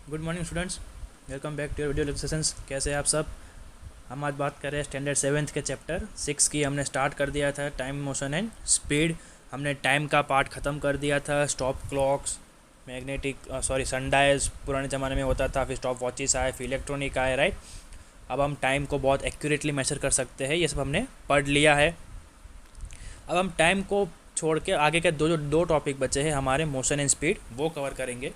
Good morning students, welcome back to your video lectures. कैसे हैं आप सब। हम आज बात कर रहे हैं स्टैंडर्ड 7th के चैप्टर 6 की। हमने स्टार्ट कर दिया था टाइम, मोशन एंड स्पीड। हमने टाइम का पार्ट ख़त्म कर दिया था। स्टॉप क्लॉक्स, सनडाइज पुराने ज़माने में होता था, फिर स्टॉप वॉचेस आए, फिर इलेक्ट्रॉनिक आए, राइट। अब हम टाइम को बहुत एक्यूरेटली मेजर कर सकते हैं, ये सब हमने पढ़ लिया है। अब हम टाइम को छोड़ के आगे के दो टॉपिक बचे हैं हमारे, मोशन एंड स्पीड, वो कवर करेंगे।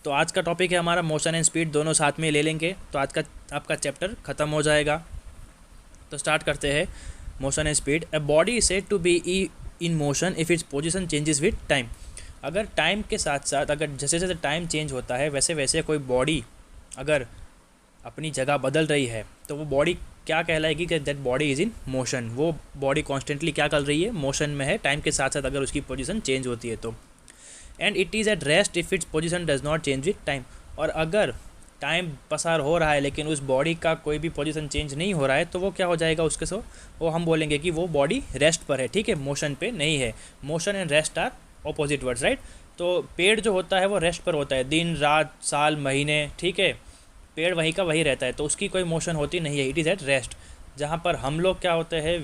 तो आज का टॉपिक है हमारा मोशन एंड स्पीड, दोनों साथ में ले लेंगे तो आज का आपका चैप्टर ख़त्म हो जाएगा। तो स्टार्ट करते हैं motion and speed. A body is said to be in motion if its position changes with time. अगर टाइम के साथ साथ, अगर जैसे जैसे टाइम चेंज होता है वैसे वैसे कोई बॉडी अगर अपनी जगह बदल रही है तो वो बॉडी क्या कहलाएगी कि that body is in motion. वो बॉडी कॉन्स्टेंटली क्या कर रही है, मोशन में है। टाइम के साथ साथ अगर उसकी पोजीशन चेंज होती है तो and it is at rest if its position does not change with time. और अगर टाइम पसार हो रहा है लेकिन उस बॉडी का कोई भी पोजीशन चेंज नहीं हो रहा है तो वो क्या हो जाएगा, उसके सो वो हम बोलेंगे कि वो बॉडी रेस्ट पर है, ठीक है, मोशन पे नहीं है। Motion and rest are opposite words, right. तो पेड़ जो होता है वो रेस्ट पर होता है, दिन रात साल महीने, ठीक है, पेड़ वहीं का वही रहता है, तो उसकी कोई मोशन होती नहीं है, इट इज़ एट रेस्ट। जहाँ पर हम लोग क्या होते हैं,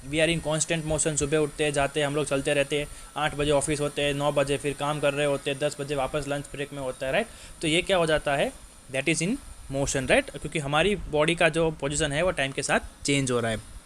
we are in constant motion. सुबह उठते हैं, जाते हैं, हम लोग चलते रहते हैं। 8 बजे ऑफिस होते हैं, 9 बजे फिर काम कर रहे होते हैं, 10 बजे वापस लंच ब्रेक में होता है, राइट। तो ये क्या हो जाता है, that is in motion, right, क्योंकि हमारी बॉडी का जो पोजीशन है वो टाइम के साथ चेंज हो रहा है।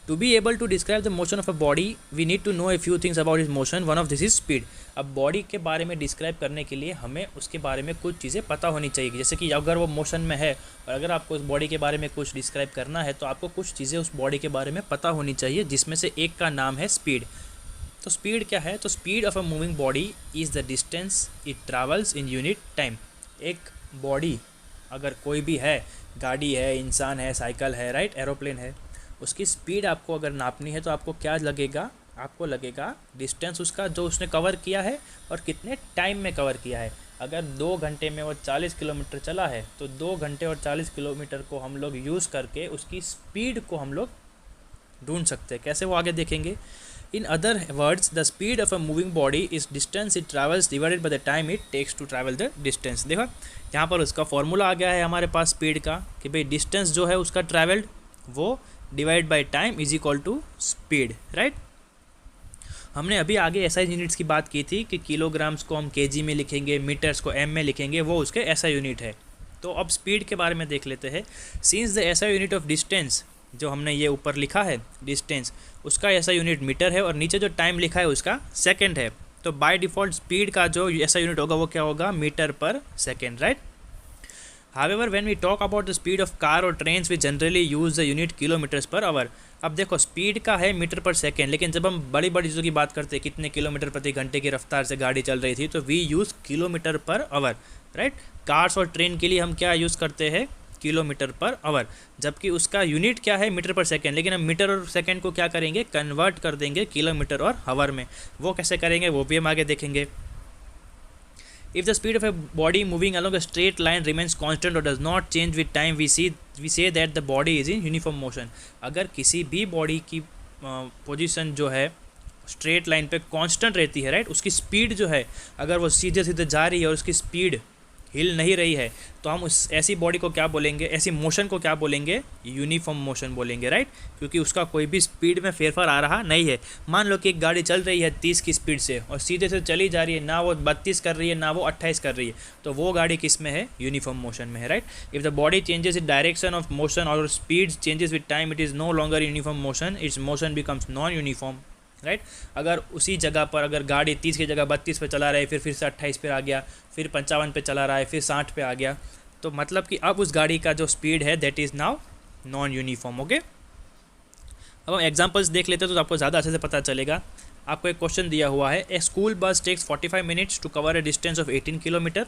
To be able to describe the motion of a body we need to know a few things about is motion. One of this is speed. अब बॉडी के बारे में डिस्क्राइब करने के लिए हमें उसके बारे में कुछ चीज़ें पता होनी चाहिए। जैसे कि अगर वो मोशन में है और अगर आपको उस बॉडी के बारे में कुछ डिस्क्राइब करना है तो आपको कुछ चीज़ें उस बॉडी के बारे में पता होनी चाहिए, जिसमें से एक का नाम है स्पीड। तो स्पीड क्या है, तो speed of a moving body is the distance it travels in unit time. एक बॉडी अगर कोई भी है, गाड़ी है, इंसान है, साइकिल है, राइट, एरोप्लेन है, उसकी स्पीड आपको अगर नापनी है तो आपको क्या लगेगा, आपको लगेगा डिस्टेंस उसका जो उसने कवर किया है और कितने टाइम में कवर किया है। अगर 2 घंटे में वो 40 किलोमीटर चला है तो 2 घंटे और 40 किलोमीटर को हम लोग यूज़ करके उसकी स्पीड को हम लोग ढूंढ सकते हैं। कैसे, वो आगे देखेंगे। In other words the speed of a moving body is distance it travels divided by the time it takes to travel the distance. देखो यहाँ पर उसका फॉर्मूला आ गया है हमारे पास स्पीड का कि भाई डिस्टेंस जो है उसका ट्रैवल्ड वो divide by time is equal to speed, right. हमने अभी आगे एसआई यूनिट्स की बात की थी कि किलोग्राम्स को हम केजी में लिखेंगे, मीटर्स को एम में लिखेंगे, वो उसके एसआई यूनिट है। तो अब स्पीड के बारे में देख लेते हैं। Since the SI unit of distance, जो हमने ये ऊपर लिखा है डिस्टेंस, उसका एसआई यूनिट मीटर है और नीचे जो टाइम लिखा है उसका सेकेंड है। तो बाय डिफ़ॉल्ट स्पीड का जो एसआई यूनिट होगा वो क्या होगा, metre per second, right. However, when we talk about the speed of car or trains, we generally use the unit kilometers per hour. अब देखो स्पीड का है मीटर पर सेकेंड, लेकिन जब हम बड़ी बड़ी चीज़ों की बात करते हैं, कितने किलोमीटर प्रति घंटे की रफ्तार से गाड़ी चल रही थी, तो we use kilometre per hour, right. Cars और ट्रेन के लिए हम क्या यूज़ करते हैं, किलोमीटर पर आवर, जबकि उसका यूनिट क्या है, मीटर पर सेकेंड। लेकिन हम मीटर और सेकेंड को क्या करेंगे, कन्वर्ट कर देंगे किलोमीटर और आवर में। वो कैसे करेंगे वो भी हम आगे देखेंगे। If the speed of a body moving along a straight line remains constant or does not change with time, we say that the body is in uniform motion. अगर किसी भी बॉडी की पोजीशन जो है स्ट्रेट लाइन पे constant रहती है, right, उसकी स्पीड जो है अगर वो सीधे सीधे जा रही है और उसकी स्पीड हिल नहीं रही है तो हम उस ऐसी बॉडी को क्या बोलेंगे, ऐसी मोशन को क्या बोलेंगे, यूनिफॉर्म मोशन बोलेंगे, राइट, क्योंकि उसका कोई भी स्पीड में फेरफार आ रहा नहीं है। मान लो कि एक गाड़ी चल रही है 30 की स्पीड से और सीधे से चली जा रही है, ना वो 32 कर रही है ना वो 28 कर रही है, तो वो गाड़ी किस में है, यूनिफॉर्म मोशन में है, right. If the body changes in direction of motion और speed changes with time, it is no longer uniform motion, it's motion becomes non uniform, right. अगर उसी जगह पर अगर गाड़ी 30 की जगह 32 पे चला रहा है, फिर से 28 पे आ गया, फिर 55 पे चला रहा है, फिर 60 पे आ गया, तो मतलब कि अब उस गाड़ी का जो स्पीड है that is now non uniform, okay. अब हम एग्जांपल्स देख लेते हैं तो आपको ज़्यादा अच्छे से पता चलेगा। आपको एक क्वेश्चन दिया हुआ है, a school bus takes 45 minutes to cover a distance of 18 kilometre,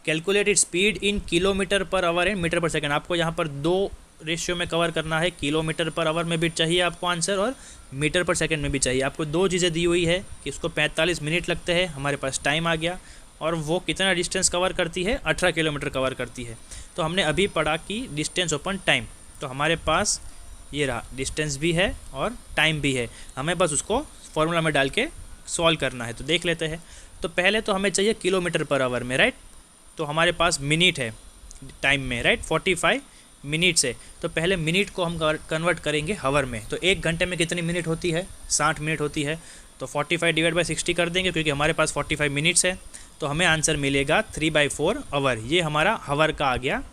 calculated speed in kilometre per hour and metre per second. आपको यहाँ पर 2 रेशियो में कवर करना है, किलोमीटर पर आवर में भी चाहिए आपको आंसर और मीटर पर सेकंड में भी चाहिए। आपको 2 चीज़ें दी हुई है कि इसको 45 मिनट लगते हैं, हमारे पास टाइम आ गया, और वो कितना डिस्टेंस कवर करती है, 18 किलोमीटर कवर करती है। तो हमने अभी पढ़ा कि डिस्टेंस ओपन टाइम, तो हमारे पास ये रहा, डिस्टेंस भी है और टाइम भी है, हमें बस उसको फॉर्मूला में डाल के सॉल्व करना है। तो देख लेते हैं। तो पहले तो हमें चाहिए किलोमीटर पर आवर में, राइट। तो हमारे पास मिनट है टाइम में, राइट, 45 मिनट्स है। तो पहले मिनट को हम कन्वर्ट करेंगे हावर में। तो 1 घंटे में कितनी मिनट होती है? 60 मिनट होती है। तो 45 डिवाइड बाई 60 कर देंगे, क्योंकि हमारे पास 45 मिनट्स है। तो हमें आंसर मिलेगा 3/4 आवर। ये हमारा हावर का आ गया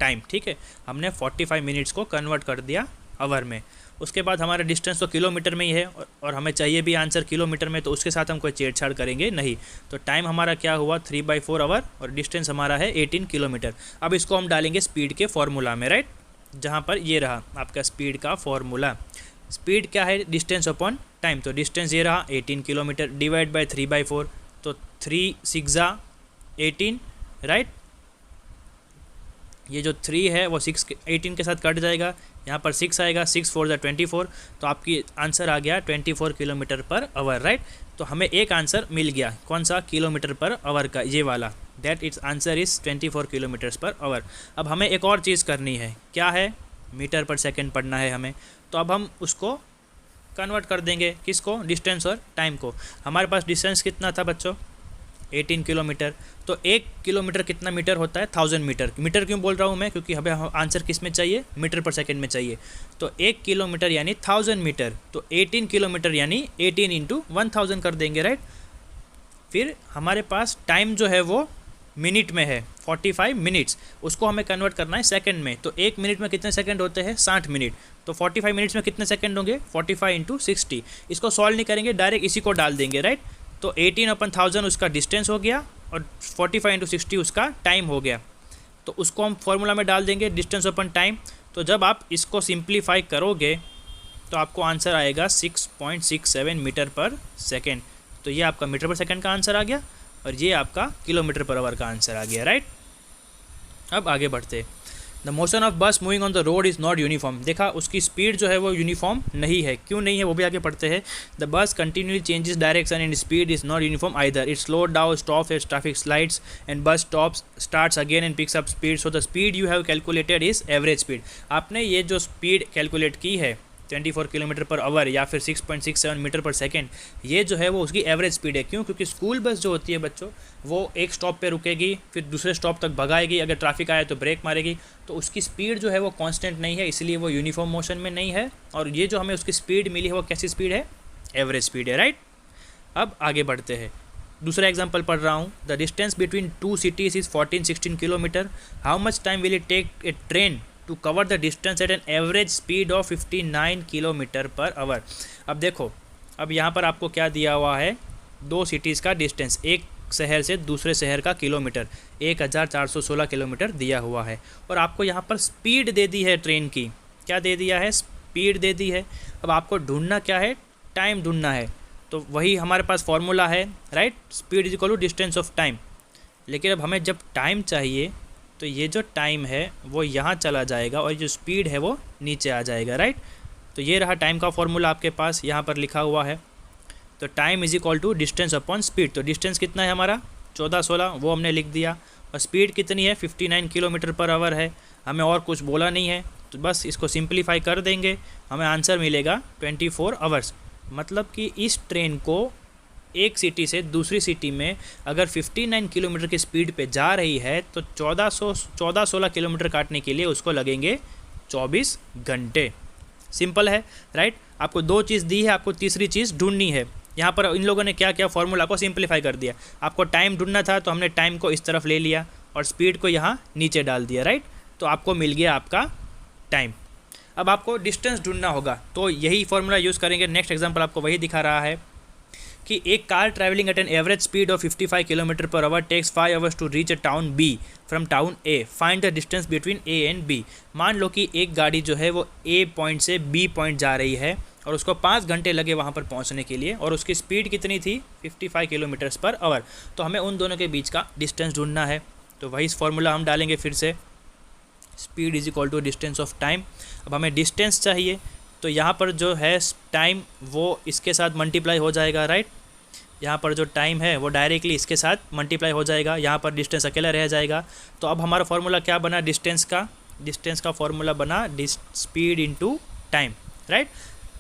टाइम, ठीक है। हमने 45 मिनट्स को कन्वर्ट कर दिया आवर में। उसके बाद हमारा डिस्टेंस तो किलोमीटर में ही है, और हमें चाहिए भी आंसर किलोमीटर में, तो उसके साथ हम कोई छेड़छाड़ करेंगे नहीं। तो टाइम हमारा क्या हुआ? 3/4 आवर, और डिस्टेंस हमारा है 18 किलोमीटर। अब इसको हम डालेंगे स्पीड के फॉर्मूला में, राइट, जहाँ पर ये रहा आपका स्पीड का फॉर्मूला। स्पीड क्या है? Distance upon time. तो डिस्टेंस ये रहा 18 किलोमीटर, डिवाइड बाई 3/4। तो 3 6 18, राइट। ये जो 3 है वो 18 के साथ कट जाएगा, यहाँ पर 6 आएगा, 6 4 24। तो आपकी आंसर आ गया 24 किलोमीटर पर आवर, राइट। तो हमें एक आंसर मिल गया, कौन सा? किलोमीटर पर आवर का, ये वाला। That it's answer is 24 kilometres पर आवर। अब हमें एक और चीज़ करनी है, क्या है? मीटर पर सेकेंड पढ़ना है हमें। तो अब हम उसको कन्वर्ट कर देंगे, किसको? डिस्टेंस और टाइम को। हमारे पास डिस्टेंस कितना था बच्चों? 18 किलोमीटर। तो 1 किलोमीटर कितना मीटर होता है? 1000 मीटर। मीटर क्यों बोल रहा हूँ मैं? क्योंकि हमें आंसर किस में चाहिए? मीटर पर सेकंड में चाहिए। तो 1 किलोमीटर यानी 1000 मीटर। तो 18 किलोमीटर यानी 18 इंटू 1000 कर देंगे, राइट। फिर हमारे पास टाइम जो है वो मिनट में है, 45 मिनट्स। उसको हमें कन्वर्ट करना है सेकंड में। तो 1 मिनट में कितने सेकंड होते हैं? 60 मिनट। तो 45 मिनट्स में कितने सेकंड होंगे? 45 इंटू 60। इसको सॉल्व नहीं करेंगे, डायरेक्ट इसी को डाल देंगे, राइट। तो 18/1000 उसका डिस्टेंस हो गया, और 45 इंटू 60 उसका टाइम हो गया। तो उसको हम फॉर्मूला में डाल देंगे, डिस्टेंस अपन टाइम। तो जब आप इसको सिंप्लीफाई करोगे तो आपको आंसर आएगा 6.67 मीटर पर सेकेंड। तो ये आपका मीटर पर सेकेंड का आंसर आ गया, और ये आपका किलोमीटर पर आवर का आंसर आ गया, राइट। अब आगे बढ़ते। द मोशन ऑफ बस moving on the road is not uniform. देखा, उसकी स्पीड जो है वो यूनिफॉर्म नहीं है। क्यों नहीं है वो भी आगे पढ़ते हैं। The bus continually changes direction and speed is not uniform either. It slow down, stop at traffic lights and bus stops, starts again and picks up speed. So the speed you have calculated is average speed. आपने ये जो speed calculate की है 24 kilometre per our या फिर 6.67 metre per second, ये जो है वो उसकी एवरेज स्पीड है। क्यों? क्योंकि स्कूल बस जो होती है बच्चों, वो एक स्टॉप पे रुकेगी, फिर दूसरे स्टॉप तक भगाएगी, अगर ट्रैफिक आए तो ब्रेक मारेगी। तो उसकी स्पीड जो है वो कांस्टेंट नहीं है, इसलिए वो यूनिफॉर्म मोशन में नहीं है। और ये जो हमें उसकी स्पीड मिली है वो कैसी स्पीड है? एवरेज स्पीड है, राइट। अब आगे बढ़ते हैं। दूसरा एग्जाम्पल पढ़ रहा हूँ। The distance between 2 cities is 14-16 kilometre. How much time will it take a train to cover the distance at an average speed of 59 kilometre per hour. अब देखो, अब यहाँ पर आपको क्या दिया हुआ है? 2 सिटीज़ का डिस्टेंस, एक शहर से दूसरे शहर का किलोमीटर, 1416 किलोमीटर दिया हुआ है। और आपको यहाँ पर स्पीड दे दी है ट्रेन की। क्या दे दिया है? स्पीड दे दी है। अब आपको ढूंढना क्या है? टाइम ढूंढना है। तो वही हमारे पास फॉर्मूला है, right. Speed is equal to distance of time. लेकिन अब हमें जब टाइम चाहिए तो ये जो टाइम है वो यहाँ चला जाएगा, और जो स्पीड है वो नीचे आ जाएगा, राइट। तो ये रहा टाइम का फॉर्मूला आपके पास यहाँ पर लिखा हुआ है। तो time is equal to distance upon speed. तो डिस्टेंस कितना है हमारा? 1416, वो हमने लिख दिया। और स्पीड कितनी है? 59 किलोमीटर पर आवर है। हमें और कुछ बोला नहीं है, तो बस इसको सिंप्लीफाई कर देंगे, हमें आंसर मिलेगा 24 आवर्स। मतलब कि इस ट्रेन को एक सिटी से दूसरी सिटी में अगर 59 किलोमीटर की स्पीड पे जा रही है तो 1416 किलोमीटर काटने के लिए उसको लगेंगे 24 घंटे। सिंपल है, राइट। आपको 2 चीज़ दी है, आपको तीसरी चीज़ ढूंढनी है। यहाँ पर इन लोगों ने क्या किया? फॉर्मूला को सिंप्लीफाई कर दिया। आपको टाइम ढूंढना था तो हमने टाइम को इस तरफ ले लिया और स्पीड को यहाँ नीचे डाल दिया, राइट। तो आपको मिल गया आपका टाइम। अब आपको डिस्टेंस ढूंढना होगा, तो यही फॉर्मूला यूज़ करेंगे। नेक्स्ट एग्जाम्पल आपको वही दिखा रहा है कि एक car travelling at an average speed of 55 kilometre per hour takes 5 hours to reach a town B from town A. Find the distance between A and B. मान लो कि एक गाड़ी जो है वो ए पॉइंट से बी पॉइंट जा रही है और उसको 5 घंटे लगे वहाँ पर पहुँचने के लिए, और उसकी स्पीड कितनी थी? 55 किलोमीटर्स पर आवर। तो हमें उन दोनों के बीच का डिस्टेंस ढूंढना है। तो वही फॉर्मूला हम डालेंगे फिर से, speed is equal to distance of time. अब हमें डिस्टेंस चाहिए, तो यहाँ पर जो है टाइम वो इसके साथ मल्टीप्लाई हो जाएगा, राइट। यहाँ पर जो टाइम है वो डायरेक्टली इसके साथ मल्टीप्लाई हो जाएगा, यहाँ पर डिस्टेंस अकेला रह जाएगा। तो अब हमारा फॉर्मूला क्या बना? डिस्टेंस का फॉर्मूला बना speed into time, right.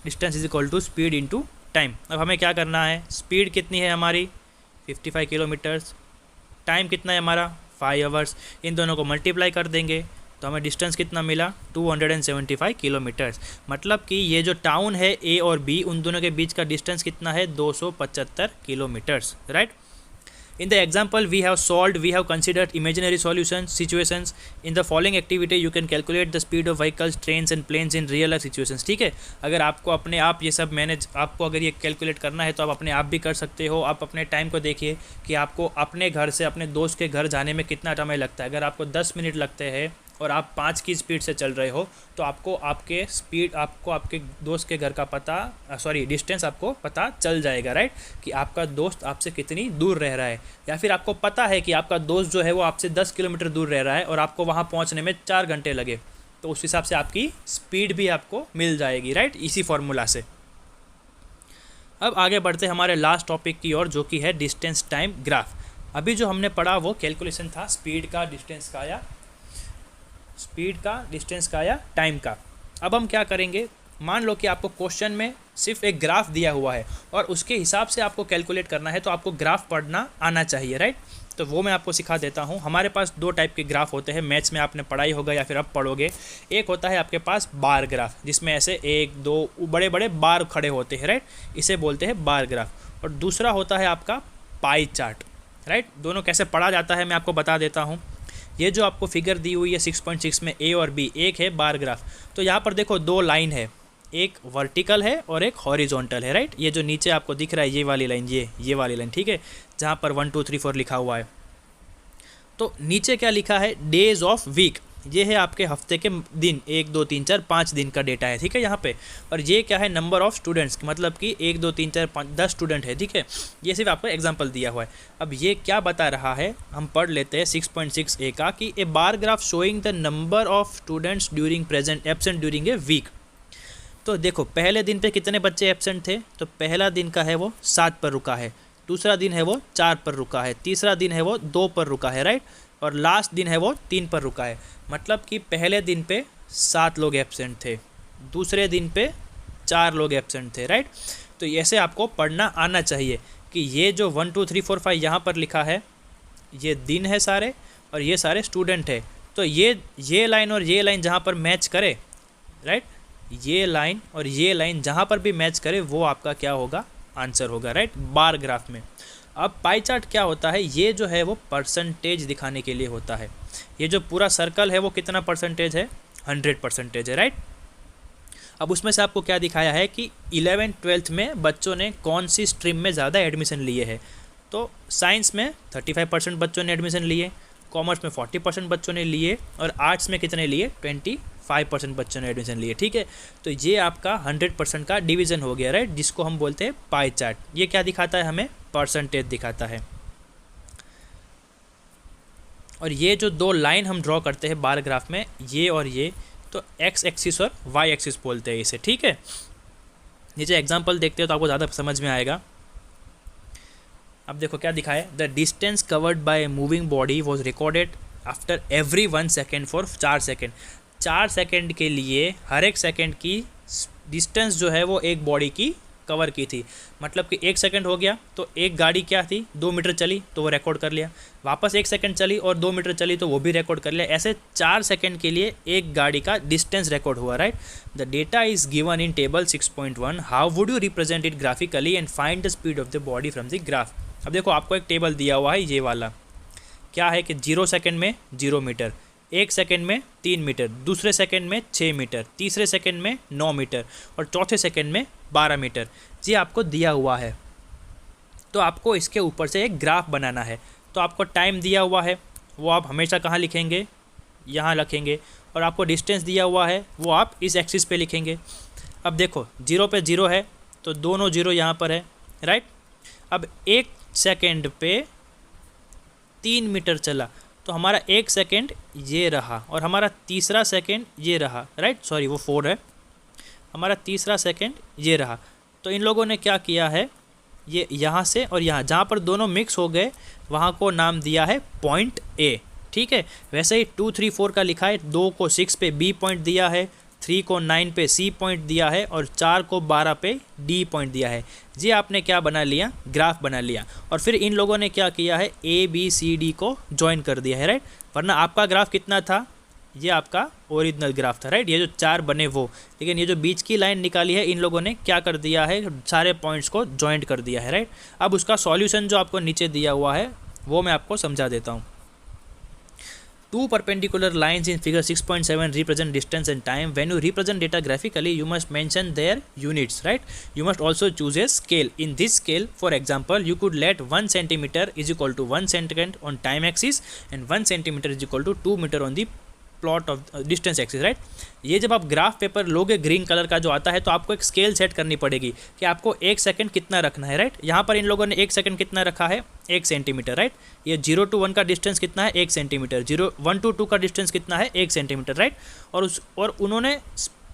Distance is equal to speed into time. अब हमें क्या करना है? स्पीड कितनी है हमारी? 55 किलोमीटर्स। टाइम कितना है हमारा 5 आवर्स। इन दोनों को मल्टीप्लाई कर देंगे तो हमें डिस्टेंस कितना मिला 275 किलोमीटर्स। मतलब कि ये जो टाउन है ए और बी, उन दोनों के बीच का डिस्टेंस कितना है 275 kilometres, right. In the example we have considered imaginary situations. In the following activity you can calculate the speed of vehicles, trains and planes in real life situations। ठीक है, अगर आपको अपने आप ये सब आपको अगर ये कैलकुलेट करना है तो आप अपने आप भी कर सकते हो। आप अपने टाइम को देखिए कि आपको अपने घर से अपने दोस्त के घर जाने में कितना समय लगता है। अगर आपको 10 मिनट लगते हैं और आप 5 की स्पीड से चल रहे हो तो आपको आपके दोस्त के घर का डिस्टेंस आपको पता चल जाएगा, राइट, कि आपका दोस्त आपसे कितनी दूर रह रहा है। या फिर आपको पता है कि आपका दोस्त जो है वो आपसे 10 किलोमीटर दूर रह रहा है और आपको वहाँ पहुँचने में 4 घंटे लगे, तो उस हिसाब से आपकी स्पीड भी आपको मिल जाएगी, राइट, इसी फॉर्मूला से। अब आगे बढ़ते हमारे लास्ट टॉपिक की ओर, जो कि है डिस्टेंस टाइम ग्राफ। अभी जो हमने पढ़ा वो कैलकुलेशन था स्पीड का, डिस्टेंस का या टाइम का। अब हम क्या करेंगे, मान लो कि आपको क्वेश्चन में सिर्फ एक ग्राफ दिया हुआ है और उसके हिसाब से आपको कैलकुलेट करना है, तो आपको ग्राफ पढ़ना आना चाहिए, राइट। तो वो मैं आपको सिखा देता हूँ। हमारे पास 2 टाइप के ग्राफ होते हैं, मैथ्स में आपने पढ़ाई होगा या फिर अब पढ़ोगे। एक होता है आपके पास बार ग्राफ, जिसमें ऐसे 1 2 बड़े बड़े बार खड़े होते हैं, राइट, इसे बोलते हैं बार ग्राफ। और दूसरा होता है आपका पाई चार्ट, राइट। दोनों कैसे पढ़ा जाता है मैं आपको बता देता हूँ। ये जो आपको फिगर दी हुई है 6.6 में ए और बी, एक है बार ग्राफ। तो यहाँ पर देखो 2 लाइन है, एक वर्टिकल है और एक हॉरिजॉन्टल है, राइट। ये जो नीचे आपको दिख रहा है ये वाली लाइन, ये वाली लाइन, ठीक है, जहाँ पर 1 2 3 4 लिखा हुआ है। तो नीचे क्या लिखा है, डेज ऑफ वीक, ये है आपके हफ्ते के दिन, 1 2 3 4 5 दिन का डेटा है, ठीक है, यहाँ पे। और ये क्या है, नंबर ऑफ स्टूडेंट्स, मतलब कि 1 2 3 4 5 10 स्टूडेंट है, ठीक है। ये सिर्फ आपको एग्जांपल दिया हुआ है। अब ये क्या बता रहा है, हम पढ़ लेते हैं 6.6 ए का, कि a bar graph showing the number of students absent during a week. तो देखो पहले दिन पे कितने बच्चे एब्सेंट थे, तो पहला दिन का है वो 7 पर रुका है, दूसरा दिन है वो 4 पर रुका है, तीसरा दिन है वो 2 पर रुका है, राइट, और लास्ट दिन है वो 3 पर रुका है। मतलब कि पहले दिन पे 7 लोग एब्सेंट थे, दूसरे दिन पे 4 लोग एब्सेंट थे, राइट। तो ऐसे आपको पढ़ना आना चाहिए कि ये जो 1 2 3 4 5 यहाँ पर लिखा है, ये दिन है सारे और ये सारे स्टूडेंट है। तो ये लाइन और ये लाइन जहाँ पर मैच करे, राइट, ये लाइन और ये लाइन जहाँ पर भी मैच करे वो आपका क्या होगा, आंसर होगा, राइट, बार ग्राफ में। अब पाई चार्ट क्या होता है, ये जो है वो परसेंटेज दिखाने के लिए होता है। ये जो पूरा सर्कल है वो कितना परसेंटेज है, 100% है, राइट। अब उसमें से आपको क्या दिखाया है कि 11th 12th में बच्चों ने कौन सी स्ट्रीम में ज़्यादा एडमिशन लिए है। तो साइंस में 35% बच्चों ने एडमिशन लिए, कॉमर्स में 40% बच्चों ने लिए और आर्ट्स में कितने लिए, 25% बच्चों ने एडमिशन लिए, ठीक है। तो ये आपका 100% का डिवीज़न हो गया, राइट, जिसको हम बोलते हैं पाई चार्ट। ये क्या दिखाता है, हमें परसेंटेज दिखाता है। और ये जो 2 लाइन हम ड्रॉ करते हैं बार ग्राफ में, ये और ये, तो एक्स एक्सिस और वाई एक्सिस बोलते हैं इसे, ठीक है। नीचे एग्जांपल देखते हो तो आपको ज़्यादा समझ में आएगा। अब देखो क्या दिखा है, the distance covered by a moving body was recorded after every 1 second for 4 second. 4 second के लिए हर एक सेकेंड की डिस्टेंस जो है वो एक बॉडी की कवर की थी। मतलब कि 1 सेकंड हो गया तो एक गाड़ी क्या थी, 2 मीटर चली तो वो रिकॉर्ड कर लिया, वापस 1 सेकंड चली और 2 मीटर चली तो वो भी रिकॉर्ड कर लिया। ऐसे 4 सेकंड के लिए एक गाड़ी का डिस्टेंस रिकॉर्ड हुआ, right. The data is given in table 6.1। How would you represent it graphically and find the speed of the body from the graph. अब देखो आपको एक टेबल दिया हुआ है, ये वाला क्या है कि 0 सेकेंड में 0 मीटर, 1 सेकेंड में 3 मीटर, दूसरे सेकेंड में 6 मीटर, तीसरे सेकेंड में 9 मीटर और चौथे सेकेंड में 12 मीटर। ये आपको दिया हुआ है। तो आपको इसके ऊपर से एक ग्राफ बनाना है। तो आपको टाइम दिया हुआ है, वो आप हमेशा कहाँ लिखेंगे, यहाँ लिखेंगे। और आपको डिस्टेंस दिया हुआ है, वो आप इस एक्सिस पे लिखेंगे। अब देखो 0 पे 0 है तो दोनों 0 यहाँ पर है, राइट। अब 1 सेकेंड पे 3 मीटर चला तो हमारा 1 सेकेंड ये रहा और हमारा तीसरा सेकेंड ये रहा, राइट, सॉरी वो 4 है, हमारा तीसरा सेकेंड ये रहा। तो इन लोगों ने क्या किया है, ये यहाँ से और यहाँ जहाँ पर दोनों मिक्स हो गए वहाँ को नाम दिया है पॉइंट ए, ठीक है। वैसे ही 2 3 4 का लिखा है, 2 को 6 पे बी पॉइंट दिया है, 3 को 9 पे C पॉइंट दिया है और 4 को 12 पे D पॉइंट दिया है। ये आपने क्या बना लिया, ग्राफ बना लिया। और फिर इन लोगों ने क्या किया है, ABCD को ज्वाइन कर दिया है, राइट। वरना आपका ग्राफ कितना था, ये आपका ओरिजिनल ग्राफ था, राइट। ये जो 4 बने वो, लेकिन ये जो बीच की लाइन निकाली है इन लोगों ने क्या कर दिया है, सारे पॉइंट्स को ज्वाइंट कर दिया है, राइट। अब उसका सॉल्यूशन जो आपको नीचे दिया हुआ है वो मैं आपको समझा देता हूँ। Two perpendicular lines in figure 6.7 represent distance and time. When you represent data graphically, you must mention their units, right? You must also choose a scale. In this scale, for example, you could let 1 centimeter is equal to 1 second on time axis and 1 centimeter is equal to 2 meter on the plot of distance axis, right. ये जब आप graph paper लोगे green colour का जो आता है तो आपको एक स्केल सेट करनी पड़ेगी कि आपको 1 सेकंड कितना रखना है, राइट। यहाँ पर इन लोगों ने 1 सेकंड कितना रखा है, 1 सेंटीमीटर, राइट। ये 0 to 1 का डिस्टेंस कितना है, 1 सेंटीमीटर। 1 to 2 का डिस्टेंस कितना है, 1 सेंटीमीटर, राइट। और उन्होंने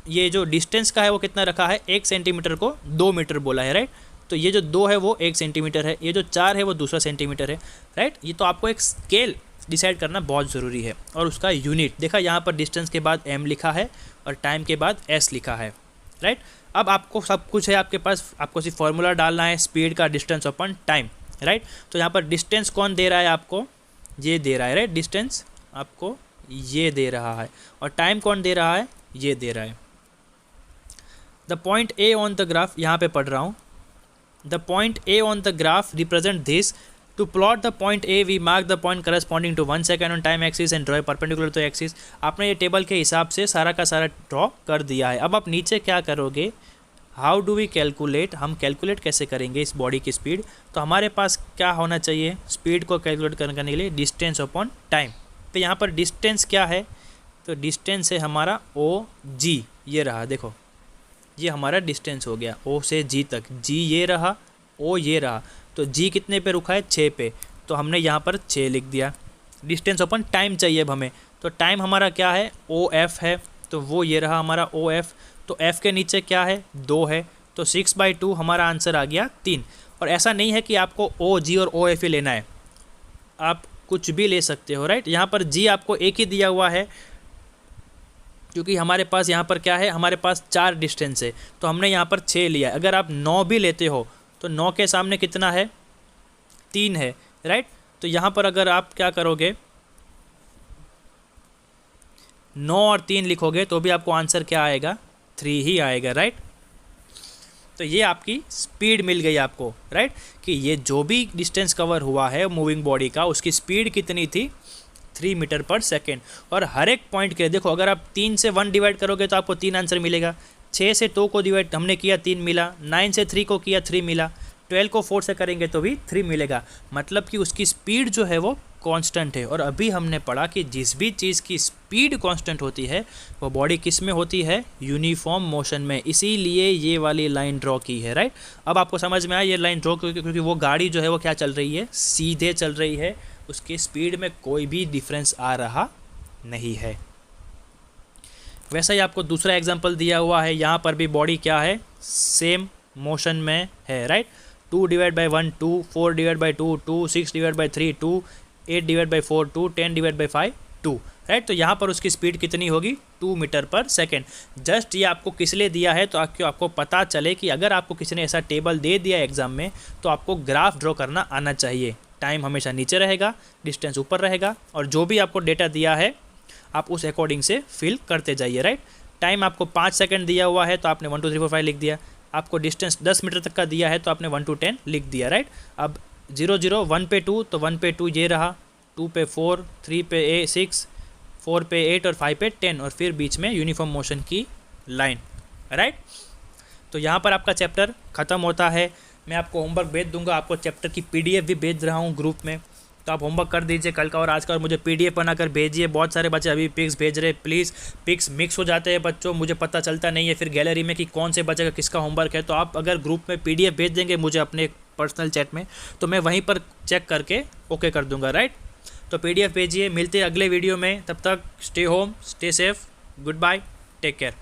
ये जो डिस्टेंस का है वो कितना रखा है, 1 सेंटीमीटर को 2 मीटर बोला है, राइट। तो ये जो 2 है वो 1 सेंटीमीटर है, ये जो 4 है वो दूसरा सेंटीमीटर है, राइट। ये तो आपको एक स्केल डिसाइड करना बहुत ज़रूरी है। और उसका यूनिट देखा, यहाँ पर डिस्टेंस के बाद m लिखा है और टाइम के बाद s लिखा है, राइट। अब आपको सब कुछ है आपके पास, आपको सिर्फ फॉर्मूला डालना है, स्पीड का डिस्टेंस अपॉन टाइम, राइट। तो यहाँ पर डिस्टेंस कौन दे रहा है आपको, ये दे रहा है, राइट। डिस्टेंस आपको ये दे रहा है और टाइम कौन दे रहा है, ये दे रहा है। The point A on the graph, यहाँ पे पढ़ रहा हूँ। The point A on the graph represent this. To plot the point A, we mark the point corresponding to 1 second on time axis and draw a perpendicular to axis. आपने ये table के हिसाब से सारा का सारा ड्रॉ कर दिया है। अब आप नीचे क्या करोगे, हाउ डू वी कैलकुलेट, हम कैलकुलेट कैसे करेंगे इस बॉडी की स्पीड। तो हमारे पास क्या होना चाहिए, स्पीड को कैलकुलेट करने के लिए डिस्टेंस अपॉन टाइम। तो यहाँ पर डिस्टेंस क्या है, तो डिस्टेंस है हमारा OG, ये रहा, देखो ये हमारा डिस्टेंस हो गया O से G तक। G ये रहा, O ये रहा, तो G कितने पे रुका है, 6 पे, तो हमने यहाँ पर 6 लिख दिया। डिस्टेंस अपन टाइम चाहिए अब हमें, तो टाइम हमारा क्या है, OF है, तो वो ये रहा हमारा OF। तो F के नीचे क्या है, 2 है, तो 6/2 हमारा आंसर आ गया 3। और ऐसा नहीं है कि आपको OG और OF ही लेना है, आप कुछ भी ले सकते हो, राइट। यहाँ पर G आपको एक ही दिया हुआ है क्योंकि हमारे पास यहाँ पर क्या है, हमारे पास 4 डिस्टेंस है, तो हमने यहाँ पर 6 लिया। अगर आप 9 भी लेते हो तो 9 के सामने कितना है, 3 है, राइट। तो यहाँ पर अगर आप क्या करोगे, 9 और 3 लिखोगे तो भी आपको आंसर क्या आएगा, 3 ही आएगा, राइट। तो ये आपकी स्पीड मिल गई आपको, राइट, कि ये जो भी डिस्टेंस कवर हुआ है मूविंग बॉडी का, उसकी स्पीड कितनी थी, 3 मीटर पर सेकेंड। और हर एक पॉइंट के देखो, अगर आप 3 से 1 डिवाइड करोगे तो आपको 3 आंसर मिलेगा। 6 से 2 को डिवाइड हमने किया, 3 मिला। 9 से 3 को किया, 3 मिला। 12 को 4 से करेंगे तो भी 3 मिलेगा। मतलब कि उसकी स्पीड जो है वो कांस्टेंट है। और अभी हमने पढ़ा कि जिस भी चीज़ की स्पीड कांस्टेंट होती है वो बॉडी किस में होती है, यूनिफॉर्म मोशन में। इसीलिए ये वाली लाइन ड्रॉ की है, राइट। अब आपको समझ में आया ये लाइन ड्रॉ क्योंकि वो गाड़ी जो है वो क्या चल रही है, सीधे चल रही है, उसकी स्पीड में कोई भी डिफरेंस आ रहा नहीं है। वैसा ही आपको दूसरा एग्जांपल दिया हुआ है, यहाँ पर भी बॉडी क्या है, सेम मोशन में है, right. 2 divide by 1 2, 4 divide by 2 2, 6 divide by 3 2, 8 divide by 4 2, 10 divide by 5 2, right. तो यहाँ पर उसकी स्पीड कितनी होगी, 2 मीटर पर सेकेंड। जस्ट ये आपको किस लिए दिया है, तो आपको पता चले कि अगर आपको किसी ने ऐसा टेबल दे दिया एग्जाम में तो आपको ग्राफ ड्रॉ करना आना चाहिए। टाइम हमेशा नीचे रहेगा, डिस्टेंस ऊपर रहेगा, और जो भी आपको डेटा दिया है आप उस अकॉर्डिंग से फिल करते जाइए, राइट। टाइम आपको 5 सेकंड दिया हुआ है तो आपने 1 2 3 4 5 लिख दिया। आपको डिस्टेंस 10 मीटर तक का दिया है तो आपने 1 to 10 लिख दिया, राइट। अब 0 0 1 पे 2, तो 1 पे 2 ये रहा, 2 पे 4, 3 पे 6, 4 पे 8 और 5 पे 10, और फिर बीच में यूनिफॉर्म मोशन की लाइन, राइट। तो यहाँ पर आपका चैप्टर ख़त्म होता है। मैं आपको होमवर्क भेज दूंगा, आपको चैप्टर की PDF भी भेज रहा हूँ ग्रुप में, तो आप होमवर्क कर दीजिए कल का और आज का, और मुझे PDF बनाकर भेजिए। बहुत सारे बच्चे अभी पिक्स भेज रहे हैं, प्लीज़। पिक्स मिक्स हो जाते हैं बच्चों, मुझे पता चलता नहीं है फिर गैलरी में कि कौन से बच्चे का किसका होमवर्क है। तो आप अगर ग्रुप में PDF भेज देंगे मुझे अपने पर्सनल चैट में, तो मैं वहीं पर चेक करके ओके कर दूंगा, राइट। तो PDF भेजिए। मिलते हैं अगले वीडियो में, तब तक stay home, stay safe, goodbye, take care.